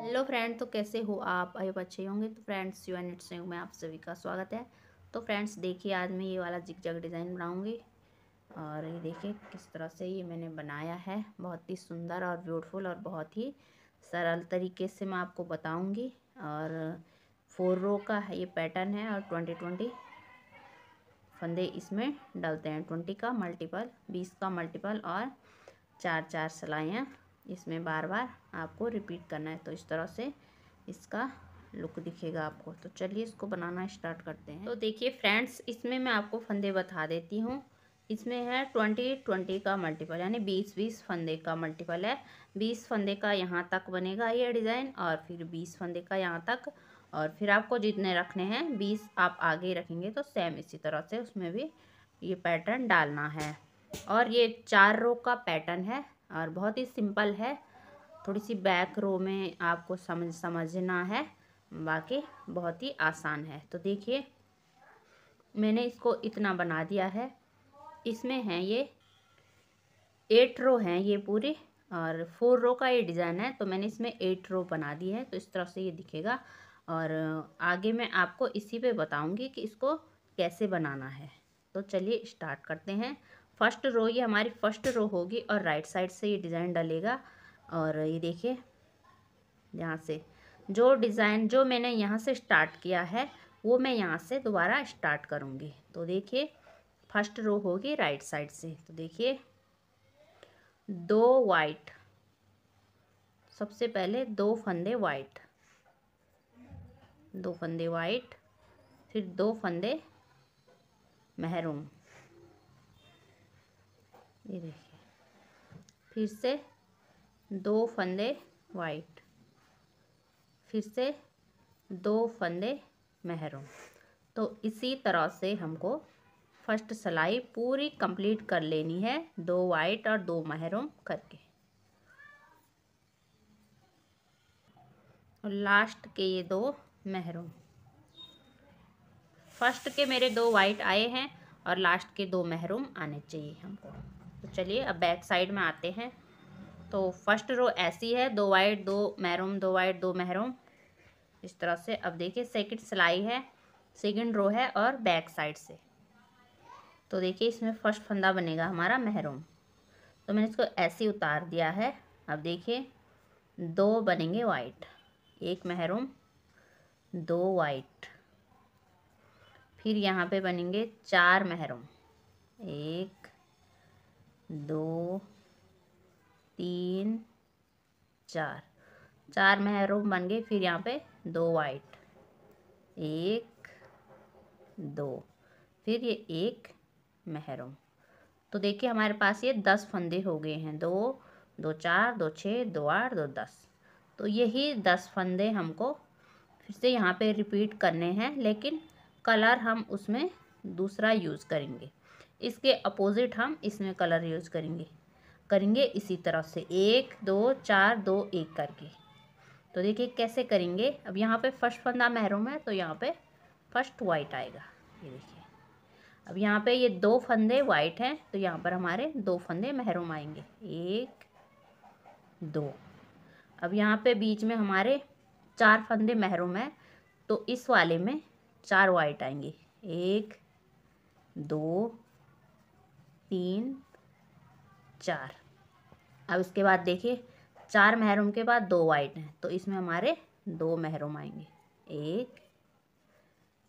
Hello friend, तो कैसे हो आप? आई होप अच्छे होंगे। तो फ्रेंड्स, यूनिट से में आप सभी का स्वागत है। तो फ्रेंड्स देखिए, आज मैं ये वाला जिग-जैग डिज़ाइन बनाऊंगी। और ये देखिए किस तरह से ये मैंने बनाया है। बहुत ही सुंदर और ब्यूटीफुल और बहुत ही सरल तरीके से मैं आपको बताऊंगी। और 4 रो का ये पैटर्न है और 20-20 फंदे इसमें डलते हैं। 20 का मल्टीपल, 20 का मल्टीपल और 4-4 सिलाइयाँ इसमें बार बार आपको रिपीट करना है। तो इस तरह से इसका लुक दिखेगा आपको। तो चलिए इसको बनाना स्टार्ट करते हैं। तो देखिए फ्रेंड्स, इसमें मैं आपको फंदे बता देती हूँ। इसमें है 20-20 का मल्टीपल, यानी 20-20 फंदे का मल्टीपल है। 20 फंदे का यहाँ तक बनेगा ये डिज़ाइन, और फिर 20 फंदे का यहाँ तक। और फिर आपको जितने रखने हैं 20 आप आगे रखेंगे तो सेम इसी तरह से उसमें भी ये पैटर्न डालना है। और ये 4 रो का पैटर्न है और बहुत ही सिंपल है। थोड़ी सी बैक रो में आपको समझना है, बाकी बहुत ही आसान है। तो देखिए मैंने इसको इतना बना दिया है। इसमें है ये 8 रो हैं ये पूरे, और 4 रो का ये डिज़ाइन है। तो मैंने इसमें 8 रो बना दी है। तो इस तरह से ये दिखेगा। और आगे मैं आपको इसी पे बताऊंगी कि इसको कैसे बनाना है। तो चलिए स्टार्ट करते हैं। फर्स्ट रो, ये हमारी फर्स्ट रो होगी और राइट साइड से ये डिज़ाइन डलेगा। और ये देखिए यहाँ से जो डिज़ाइन जो मैंने यहाँ से स्टार्ट किया है वो मैं यहाँ से दोबारा स्टार्ट करूँगी। तो देखिए फर्स्ट रो होगी राइट साइड से। तो देखिए 2 वाइट, सबसे पहले 2 फंदे वाइट, 2 फंदे वाइट, फिर 2 फंदे महरून, ये देखिए, फिर से 2 फंदे वाइट, फिर से 2 फंदे महरून। तो इसी तरह से हमको फर्स्ट सिलाई पूरी कंप्लीट कर लेनी है, 2 वाइट और 2 महरून करके। और लास्ट के ये 2 महरून, फर्स्ट के मेरे 2 वाइट आए हैं और लास्ट के 2 महरून आने चाहिए हमको। तो चलिए अब बैक साइड में आते हैं। तो फर्स्ट रो ऐसी है, 2 वाइट 2 महरून, 2 वाइट 2 महरून, इस तरह से। अब देखिए सेकंड सिलाई है, सेकंड रो है और बैक साइड से। तो देखिए इसमें फर्स्ट फंदा बनेगा हमारा महरून। तो मैंने इसको ऐसे ही उतार दिया है। अब देखिए 2 बनेंगे वाइट, 1 महरून, 2 वाइट, फिर यहाँ पे बनेंगे 4 महरून, 1 2 3 4, 4 महरून बन गए। फिर यहाँ पे 2 वाइट, 1 2, फिर ये 1 महरून। तो देखिए हमारे पास ये 10 फंदे हो गए हैं। 2 2 4 2 6 2 8 2 10। तो यही 10 फंदे हमको फिर से यहाँ पे रिपीट करने हैं, लेकिन कलर हम उसमें दूसरा यूज़ करेंगे। इसके अपोजिट हम इसमें कलर यूज़ करेंगे इसी तरह से 1 2 4 2 1 करके। तो देखिए कैसे करेंगे। अब यहाँ पे फर्स्ट फंदा महरून है तो यहाँ पे फर्स्ट वाइट आएगा, ये देखिए। अब यहाँ पे ये 2 फंदे वाइट हैं तो यहाँ पर हमारे 2 फंदे महरून आएंगे, 1 2। अब यहाँ पे बीच में हमारे 4 फंदे महरून है तो इस वाले में 4 वाइट आएंगे, 1 2 3 4। अब इसके बाद देखिए 4 महरून के बाद 2 वाइट हैं तो इसमें हमारे 2 महरून आएंगे, 1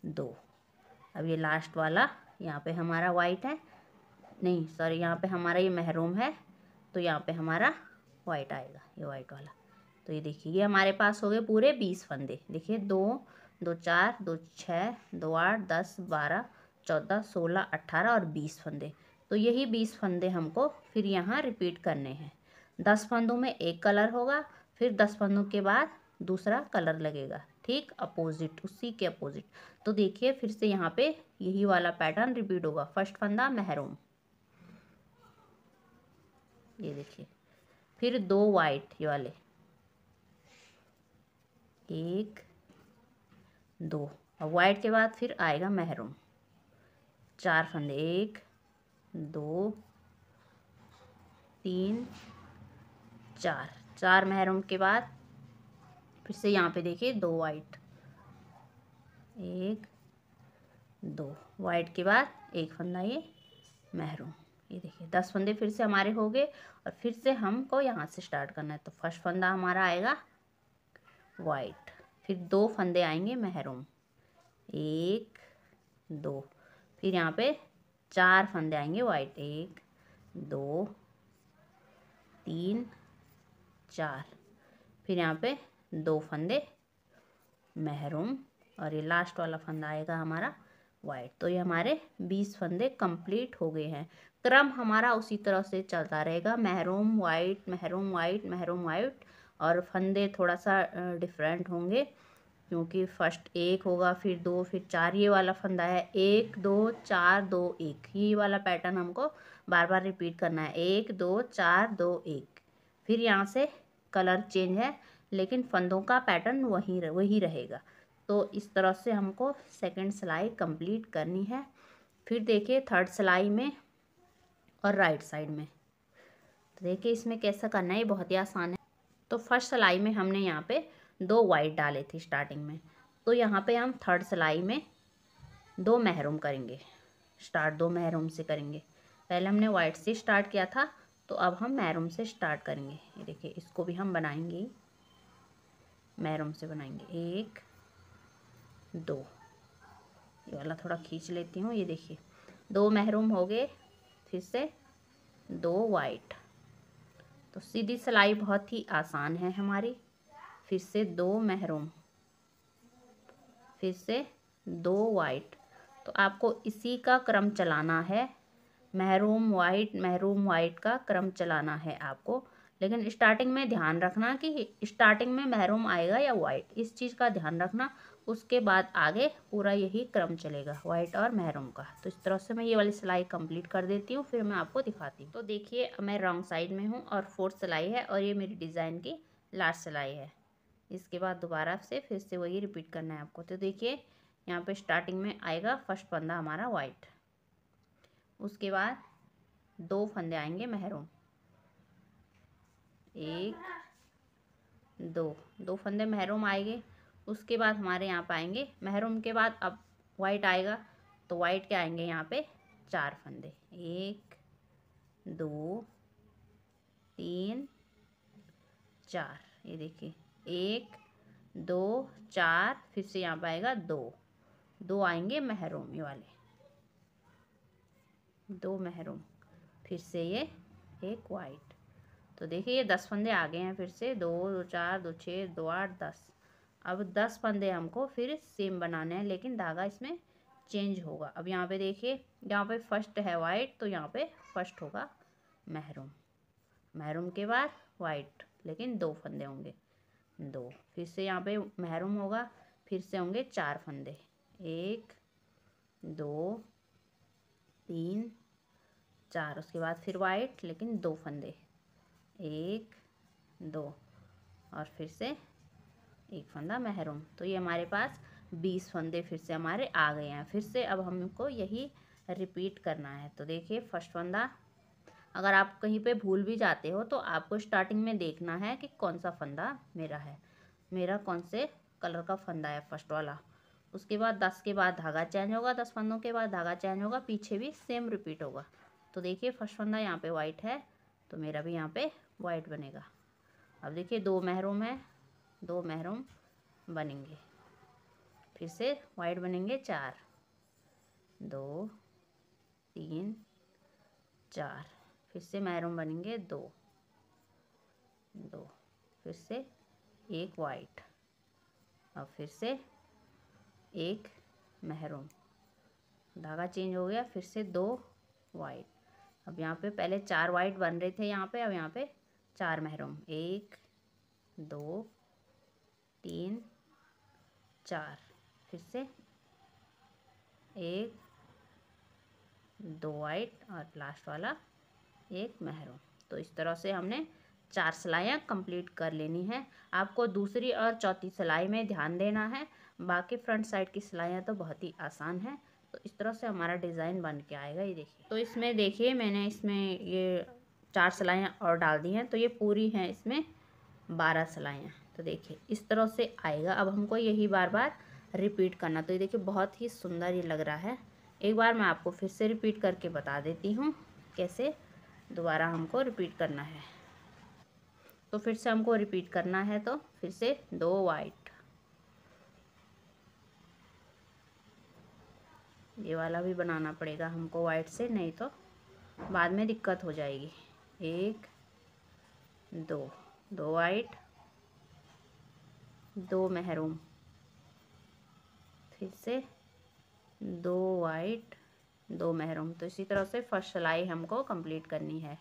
2। अब ये लास्ट वाला यहाँ पे हमारा वाइट है, नहीं सॉरी, यहाँ पे हमारा ये महरून है तो यहाँ पे हमारा वाइट आएगा, ये वाइट वाला। तो ये देखिए ये हमारे पास हो गए पूरे 20 फंदे। देखिए 2 2 4 2 6 2 8 10 12 14 16 18 और 20 फंदे। तो यही 20 फंदे हमको फिर यहाँ रिपीट करने हैं। 10 फंदों में एक कलर होगा, फिर 10 फंदों के बाद दूसरा कलर लगेगा, ठीक अपोजिट, उसी के अपोजिट। तो देखिए फिर से यहाँ पे यही वाला पैटर्न रिपीट होगा। फर्स्ट फंदा महरून, ये देखिए, फिर 2 वाइट ये वाले, 1 2। अब वाइट के बाद फिर आएगा महरून, 4 फंदे, 1 2 3 4, 4 महरून के बाद फिर से यहाँ पे देखिए 2 वाइट, 1 2 वाइट के बाद एक फंदा ये महरून। ये देखिए 10 फंदे फिर से हमारे हो गए और फिर से हमको यहाँ से स्टार्ट करना है। तो फर्स्ट फंदा हमारा आएगा वाइट, फिर 2 फंदे आएंगे महरून, 1 2, फिर यहाँ पे 4 फंदे आएंगे वाइट, 1 2 3 4, फिर यहाँ पे 2 फंदे महरून और ये लास्ट वाला फंदा आएगा हमारा वाइट। तो ये हमारे 20 फंदे कंप्लीट हो गए हैं। क्रम हमारा उसी तरह से चलता रहेगा, maroon white, maroon white, maroon white, और फंदे थोड़ा सा डिफरेंट होंगे क्योंकि फर्स्ट 1 होगा, फिर 2, फिर 4। ये वाला फंदा है 1 2 4 2 1, ये वाला पैटर्न हमको बार बार रिपीट करना है, 1 2 4 2 1। फिर यहाँ से कलर चेंज है लेकिन फंदों का पैटर्न वही रहेगा। तो इस तरह से हमको सेकंड सिलाई कंप्लीट करनी है। फिर देखिए थर्ड सिलाई में और राइट साइड में, तो देखिए इसमें कैसा करना है, ये बहुत ही आसान है। तो फर्स्ट सिलाई में हमने यहाँ पे 2 वाइट डाले थे स्टार्टिंग में, तो यहाँ पे हम थर्ड सिलाई में 2 महरून करेंगे। स्टार्ट 2 महरून से करेंगे। पहले हमने वाइट से स्टार्ट किया था, तो अब हम महरून से स्टार्ट करेंगे। ये देखिए इसको भी हम बनाएंगे, महरून से बनाएंगे, 1 2। ये वाला थोड़ा खींच लेती हूँ। ये देखिए 2 महरून हो गए, फिर से 2 वाइट। तो सीधी सिलाई बहुत ही आसान है हमारी। फिर से 2 महरून, फिर से 2 वाइट। तो आपको इसी का क्रम चलाना है, महरून वाइट का क्रम चलाना है आपको। लेकिन स्टार्टिंग में ध्यान रखना कि स्टार्टिंग में महरून आएगा या वाइट, इस चीज़ का ध्यान रखना। उसके बाद आगे पूरा यही क्रम चलेगा वाइट और महरून का। तो इस तरह से मैं ये वाली सिलाई कंप्लीट कर देती हूँ, फिर मैं आपको दिखाती हूँ। तो देखिए मैं रॉन्ग साइड में हूँ और 4th सिलाई है और ये मेरी डिज़ाइन की लास्ट सिलाई है। इसके बाद दोबारा से फिर से वही रिपीट करना है आपको। तो देखिए यहाँ पे स्टार्टिंग में आएगा फर्स्ट फंदा हमारा वाइट, उसके बाद 2 फंदे आएंगे महरून, 1 2 फंदे महरून आएंगे। उसके बाद हमारे यहाँ पे आएंगे महरून के बाद अब वाइट आएगा, तो वाइट के आएंगे यहाँ पे 4 फंदे, 1 2 3 4। ये देखिए 1 2 4, फिर से यहाँ पे आएगा 2 आएंगे महरून, ये वाले 2 महरून, फिर से ये एक वाइट। तो देखिए ये 10 फंदे आ गए हैं। फिर से 2 2 4 2 6 2 8 10। अब 10 फंदे हमको फिर सेम बनाने हैं, लेकिन धागा इसमें चेंज होगा। अब यहाँ पे देखिए यहाँ पे फर्स्ट है वाइट, तो यहाँ पे फर्स्ट होगा महरून, महरून के बाद वाइट, लेकिन 2 फंदे होंगे 2। फिर से यहाँ पे महरून होगा, फिर से होंगे 4 फंदे, 1 2 3 4। उसके बाद फिर वाइट लेकिन 2 फंदे, 1 2, और फिर से एक फंदा महरून। तो ये हमारे पास 20 फंदे फिर से हमारे आ गए हैं। फिर से अब हमको यही रिपीट करना है। तो देखिए फर्स्ट फंदा, अगर आप कहीं पे भूल भी जाते हो तो आपको स्टार्टिंग में देखना है कि कौन सा फंदा मेरा है, मेरा कौन से कलर का फंदा है फर्स्ट वाला। उसके बाद 10 के बाद धागा चेंज होगा, 10 फंदों के बाद धागा चेंज होगा, पीछे भी सेम रिपीट होगा। तो देखिए फर्स्ट फंदा यहाँ पे वाइट है, तो मेरा भी यहाँ पे वाइट बनेगा। अब देखिए 2 महरून है, 2 महरून बनेंगे, फिर से वाइट बनेंगे 4, 2 3 4, फिर से महरून बनेंगे 2 2, फिर से एक वाइट, अब फिर से एक महरून, धागा चेंज हो गया, फिर से 2 वाइट। अब यहाँ पे पहले 4 वाइट बन रहे थे यहाँ पे, अब यहाँ पे 4 महरून, 1 2 3 4, फिर से 1 2 वाइट और लास्ट वाला एक महरून। तो इस तरह से हमने 4 सिलाइयाँ कंप्लीट कर लेनी है। आपको दूसरी और चौथी सिलाई में ध्यान देना है, बाकी फ्रंट साइड की सिलाइयाँ तो बहुत ही आसान है। तो इस तरह से हमारा डिज़ाइन बन के आएगा। ये देखिए, तो इसमें देखिए मैंने इसमें ये 4 सिलाइयाँ और डाल दी हैं, तो ये पूरी हैं इसमें 12 सिलाइयाँ। तो देखिए इस तरह से आएगा। अब हमको यही बार बार रिपीट करना। तो ये देखिए बहुत ही सुंदर ये लग रहा है। एक बार मैं आपको फिर से रिपीट करके बता देती हूँ कैसे दोबारा हमको रिपीट करना है। तो फिर से हमको रिपीट करना है, तो फिर से 2 वाइट, ये वाला भी बनाना पड़ेगा हमको वाइट से, नहीं तो बाद में दिक्कत हो जाएगी। 1 2, 2 वाइट, 2 महरून, फिर से 2 वाइट, 2 महरून। तो इसी तरह से फर्स्ट सिलाई हमको कंप्लीट करनी है।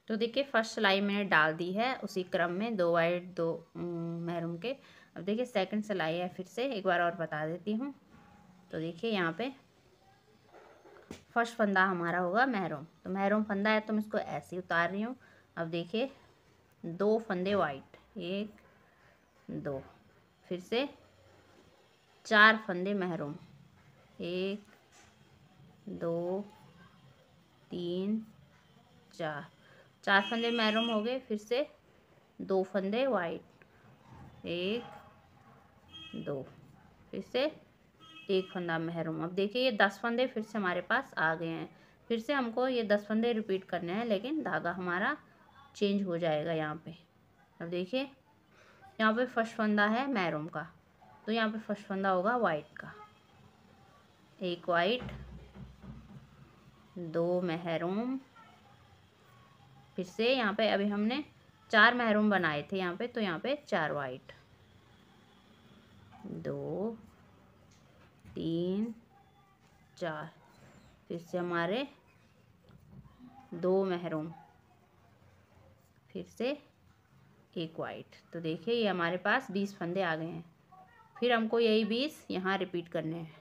तो देखिए फर्स्ट सिलाई मैंने डाल दी है उसी क्रम में 2 वाइट 2 महरून के। अब देखिए सेकंड सिलाई है, फिर से एक बार और बता देती हूँ। तो देखिए यहाँ पे फर्स्ट फंदा हमारा होगा महरून, तो महरून फंदा है तो मैं इसको ऐसे ही उतार रही हूँ। अब देखिए 2 फंदे वाइट, 1 2, फिर से 4 फंदे महरून, 1 2 3 4, 4 फंदे महरून हो गए। फिर से 2 फंदे वाइट, 1 2, फिर से 1 फंदा महरून। अब देखिए ये 10 फंदे फिर से हमारे पास आ गए हैं। फिर से हमको ये 10 फंदे रिपीट करने हैं, लेकिन धागा हमारा चेंज हो जाएगा यहाँ पे। अब देखिए यहाँ पे फर्स्ट फंदा है महरून का, तो यहाँ पे फर्स्ट फंदा होगा वाइट का। 1 वाइट, 2 महरून, फिर से यहाँ पे अभी हमने 4 महरून बनाए थे यहाँ पे, तो यहाँ पे 4 वाइट, 2 3 4, फिर से हमारे 2 महरून, फिर से 1 वाइट। तो देखिए ये हमारे पास 20 फंदे आ गए हैं। फिर हमको यही 20 यहाँ रिपीट करने हैं।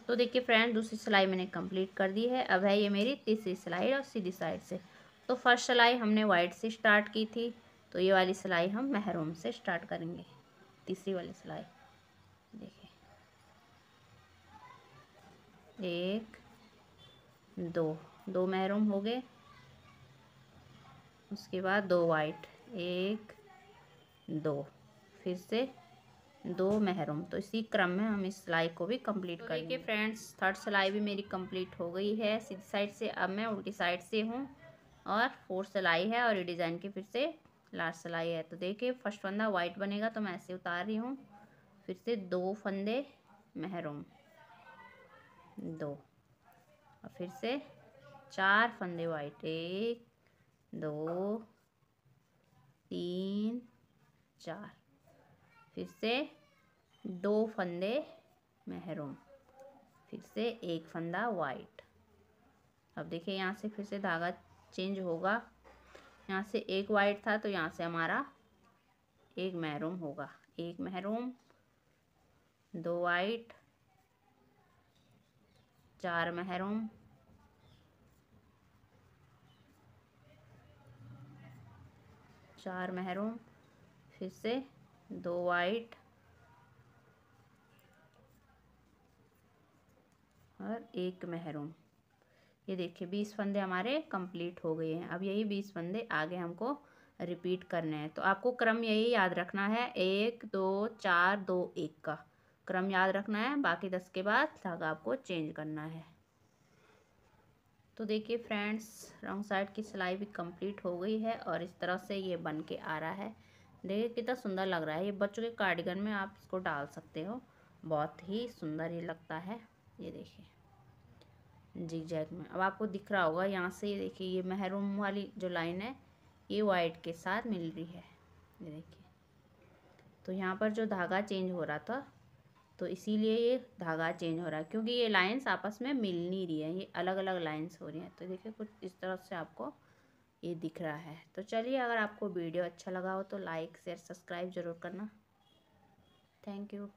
तो देखिए फ्रेंड दूसरी सिलाई मैंने कंप्लीट कर दी है। अब है ये मेरी तीसरी सिलाई और सीधी साइड से। तो फर्स्ट सिलाई हमने वाइट से स्टार्ट की थी, तो ये वाली सिलाई हम महरून से स्टार्ट करेंगे। तीसरी वाली सिलाई देखिए 1 2, 2 महरून हो गए। उसके बाद 2 वाइट, 1 2, फिर से 2 महरून। तो इसी क्रम में हम इस सिलाई को भी कंप्लीट करेंगे। देखिए फ्रेंड्स थर्ड सिलाई भी मेरी कंप्लीट हो गई है सीधी साइड से। अब मैं उल्टी साइड से हूँ और फोर्थ सिलाई है और ये डिज़ाइन की फिर से लास्ट सिलाई है। तो देखिए फर्स्ट फंदा वाइट बनेगा, तो मैं ऐसे उतार रही हूँ। फिर से 2 फंदे महरून, 2, और फिर से 4 फंदे वाइट, 1 2 3 4, फिर से 2 फंदे महरून, फिर से 1 फंदा वाइट। अब देखिए यहाँ से फिर से धागा चेंज होगा। यहाँ से 1 वाइट था, तो यहाँ से हमारा 1 महरून होगा। 1 महरून, 2 वाइट, 4 महरून, 4 महरून, फिर से 2 वाइट और 1 महरून। ये देखिए 20 फंदे हमारे कंप्लीट हो गए हैं। अब यही 20 फंदे आगे हमको रिपीट करने हैं। तो आपको क्रम यही याद रखना है, 1 2 4 2 1 का क्रम याद रखना है। बाकी 10 के बाद धागा आपको चेंज करना है। तो देखिए फ्रेंड्स रॉन्ग साइड की सिलाई भी कंप्लीट हो गई है और इस तरह से ये बन के आ रहा है। देखिए कितना सुंदर लग रहा है। ये बच्चों के कार्डिगन में आप इसको डाल सकते हो, बहुत ही सुंदर ये लगता है। ये देखिए जिग जैग में अब आपको दिख रहा होगा यहाँ से। ये देखिए ये महरून वाली जो लाइन है ये वाइट के साथ मिल रही है। ये देखिए तो यहाँ पर जो धागा चेंज हो रहा था, तो इसीलिए ये धागा चेंज हो रहा है, क्योंकि ये लाइंस आपस में मिल नहीं रही है, ये अलग अलग लाइंस हो रही हैं। तो देखिए कुछ इस तरह से आपको ये दिख रहा है। तो चलिए अगर आपको वीडियो अच्छा लगा हो तो लाइक शेयर सब्सक्राइब ज़रूर करना। Thank you.